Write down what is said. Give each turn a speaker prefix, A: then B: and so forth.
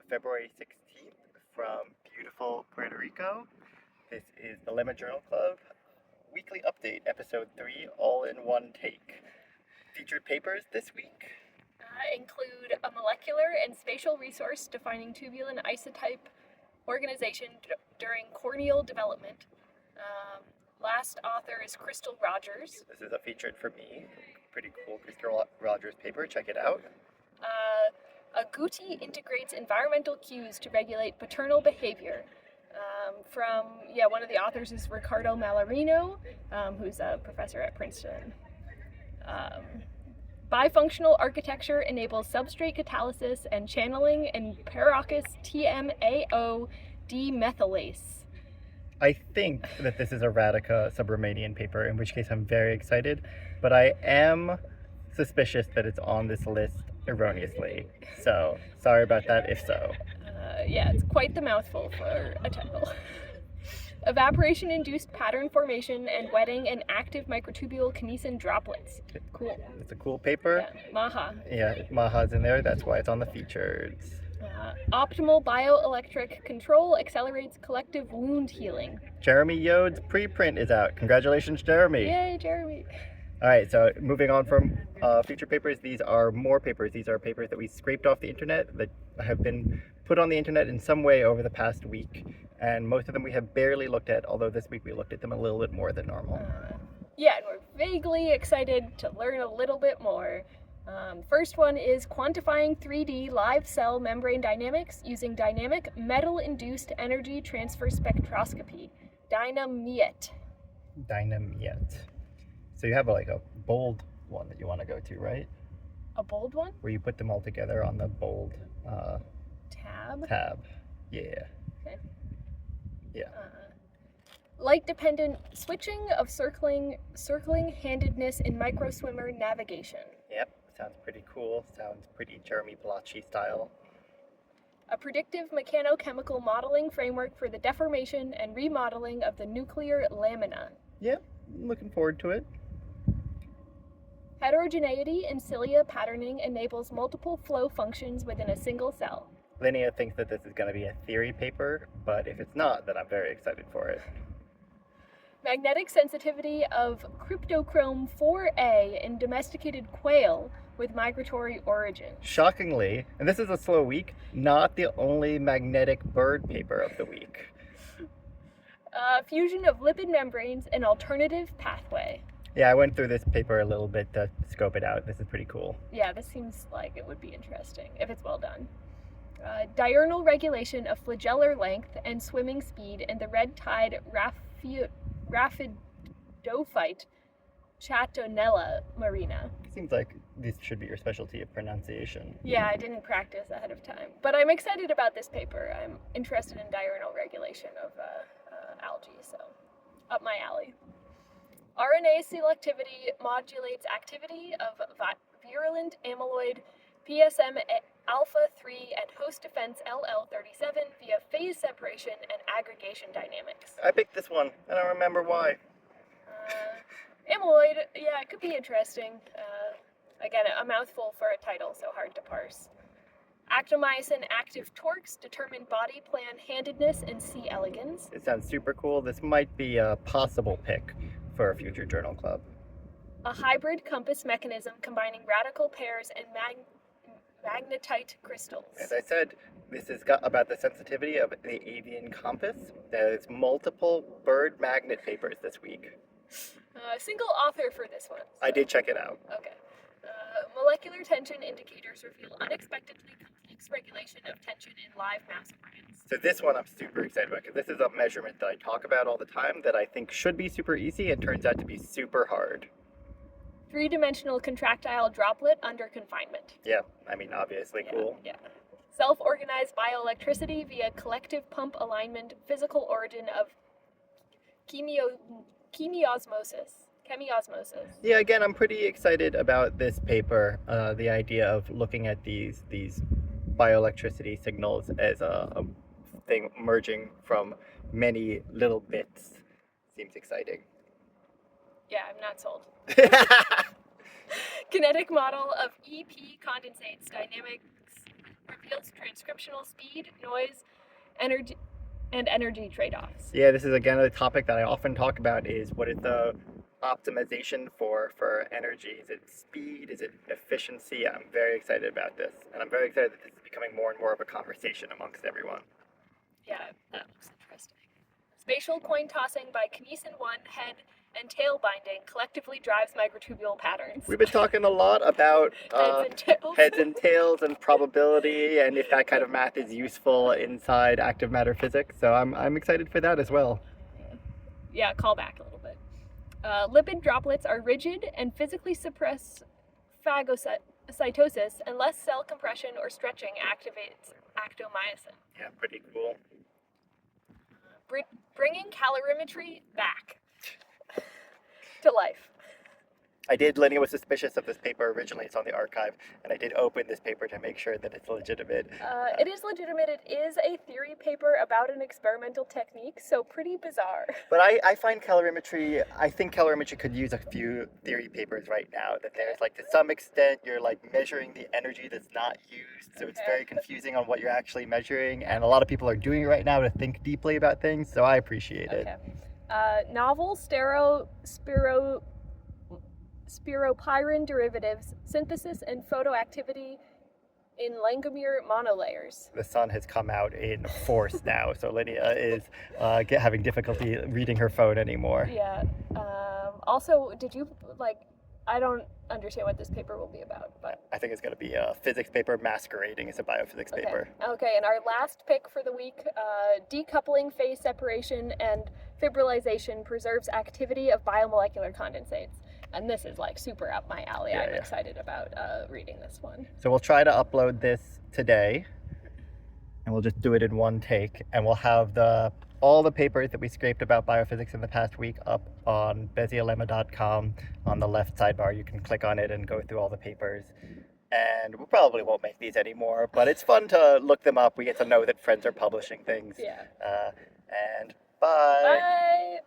A: February 16th from beautiful Puerto Rico. This is the Lemma Journal Club weekly update, episode 3, all in one take. Featured papers this week
B: include a molecular and spatial resource defining tubulin isotype organization during corneal development. Last author is Crystal Rogers.
A: This is a featured for me. Pretty cool Crystal Rogers paper. Check it out.
B: Agouti integrates environmental cues to regulate paternal behavior. One of the authors is Ricardo Mallarino, who's a professor at Princeton. Bifunctional architecture enables substrate catalysis and channeling in Parochus TMAO demethylase.
A: I think that this is a Radica Subramanian paper, in which case I'm very excited, but I am suspicious that it's on this list erroneously. So, sorry about that if so.
B: It's quite the mouthful for a title. Evaporation-induced pattern formation and wetting in active microtubule kinesin droplets. Cool.
A: It's a cool paper.
B: Yeah, MAHA.
A: Yeah, MAHA's in there, that's why it's on the features.
B: Optimal bioelectric control accelerates collective wound healing.
A: Jeremy Yode's preprint is out. Congratulations, Jeremy.
B: Yay, Jeremy.
A: All right, so moving on from feature papers, these are more papers. These are papers that we scraped off the internet that have been put on the internet in some way over the past week. And most of them we have barely looked at, although this week we looked at them a little bit more than normal.
B: And we're vaguely excited to learn a little bit more. First one is quantifying 3D live cell membrane dynamics using dynamic metal-induced energy transfer spectroscopy, DynaMET.
A: DynaMET. So you have like a bold one that you want to go to, right?
B: A bold one?
A: Where you put them all together on the bold tab. Yeah.
B: Okay.
A: Yeah.
B: Light-dependent switching of circling handedness in microswimmer navigation.
A: Yep. Sounds pretty cool. Sounds pretty Jeremy Blotchy style.
B: A predictive mechanochemical modeling framework for the deformation and remodeling of the nuclear lamina.
A: Yep. Looking forward to it.
B: Heterogeneity in cilia patterning enables multiple flow functions within a single cell.
A: Linnea thinks that this is going to be a theory paper, but if it's not, then I'm very excited for it.
B: Magnetic sensitivity of cryptochrome 4A in domesticated quail with migratory origin.
A: Shockingly, and this is a slow week, not the only magnetic bird paper of the week.
B: Fusion of lipid membranes, an alternative pathway.
A: Yeah, I went through this paper a little bit to scope it out. This is pretty cool.
B: Yeah, this seems like it would be interesting if it's well done. Diurnal regulation of flagellar length and swimming speed in the red tide Rhaphidophite Chatonella marina.
A: Seems like this should be your specialty of pronunciation.
B: Yeah, I didn't practice ahead of time. But I'm excited about this paper. I'm interested in diurnal regulation of algae, so up my alley. RNA selectivity modulates activity of virulent amyloid PSM alpha 3 and host defense LL37 via phase separation and aggregation dynamics.
A: I picked this one. I don't remember why.
B: Amyloid, yeah, it could be interesting. Again, a mouthful for a title, so hard to parse. Actomyosin active torques determine body plan handedness in C. elegans.
A: It sounds super cool. This might be a possible pick for a future journal club.
B: A hybrid compass mechanism combining radical pairs and magnetite crystals.
A: As I said, this is about the sensitivity of the avian compass. There's multiple bird magnet papers this week.
B: Single author for this one. So.
A: I did check it out.
B: Okay. Molecular tension indicators reveal unexpectedly complex regulation of tension in live mouse organs.
A: So this one I'm super excited about because this is a measurement that I talk about all the time that I think should be super easy and turns out to be super hard.
B: Three-dimensional contractile droplet under confinement.
A: Yeah, I mean, obviously cool.
B: Yeah. Self-organized bioelectricity via collective pump alignment, physical origin of chemiosmosis.
A: Yeah, again, I'm pretty excited about this paper. The idea of looking at these bioelectricity signals as a thing emerging from many little bits seems exciting.
B: Yeah, I'm not sold. Kinetic model of EP condensates dynamics reveals transcriptional speed, noise, energy, and energy trade-offs.
A: Yeah, this is again a topic that I often talk about is what is the optimization for energy? Is it speed? Is it efficiency? I'm very excited about this. And I'm very excited that this is becoming more and more of a conversation amongst everyone.
B: Yeah, that looks interesting. Spatial coin tossing by kinesin 1 head and tail binding collectively drives microtubule patterns.
A: We've been talking a lot about
B: Heads and tails.
A: heads and tails and probability and if that kind of math is useful inside active matter physics. So I'm excited for that as well.
B: Yeah, call back a little bit. Lipid droplets are rigid and physically suppress phagocytosis unless cell compression or stretching activates actomyosin.
A: Yeah, pretty cool.
B: Bringing calorimetry back to life.
A: Linnea was suspicious of this paper originally. It's on the archive, and I did open this paper to make sure that it's legitimate.
B: It is legitimate. It is a theory paper about an experimental technique, so pretty bizarre.
A: But I find calorimetry, I think calorimetry could use a few theory papers right now. That there's like to some extent you're like measuring the energy that's not used, so it's very confusing on what you're actually measuring. And a lot of people are doing it right now to think deeply about things, so I appreciate it.
B: Novel spiropyrin derivatives, synthesis and photoactivity in Langmuir monolayers.
A: The sun has come out in force now, so Linnea is having difficulty reading her phone anymore.
B: Yeah. Also, did you, I don't understand what this paper will be about, but...
A: I think it's going to be a physics paper masquerading as a biophysics paper.
B: Okay, and our last pick for the week, decoupling phase separation and fibrillization preserves activity of biomolecular condensates. And this is like super up my alley. I'm excited about reading this one.
A: So we'll try to upload this today, and we'll just do it in one take, and we'll have all the papers that we scraped about biophysics in the past week up on bezierlemma.com. On the left sidebar, you can click on it and go through all the papers. And we probably won't make these anymore, but it's fun to look them up. We get to know that friends are publishing things.
B: Yeah.
A: And bye.
B: Bye.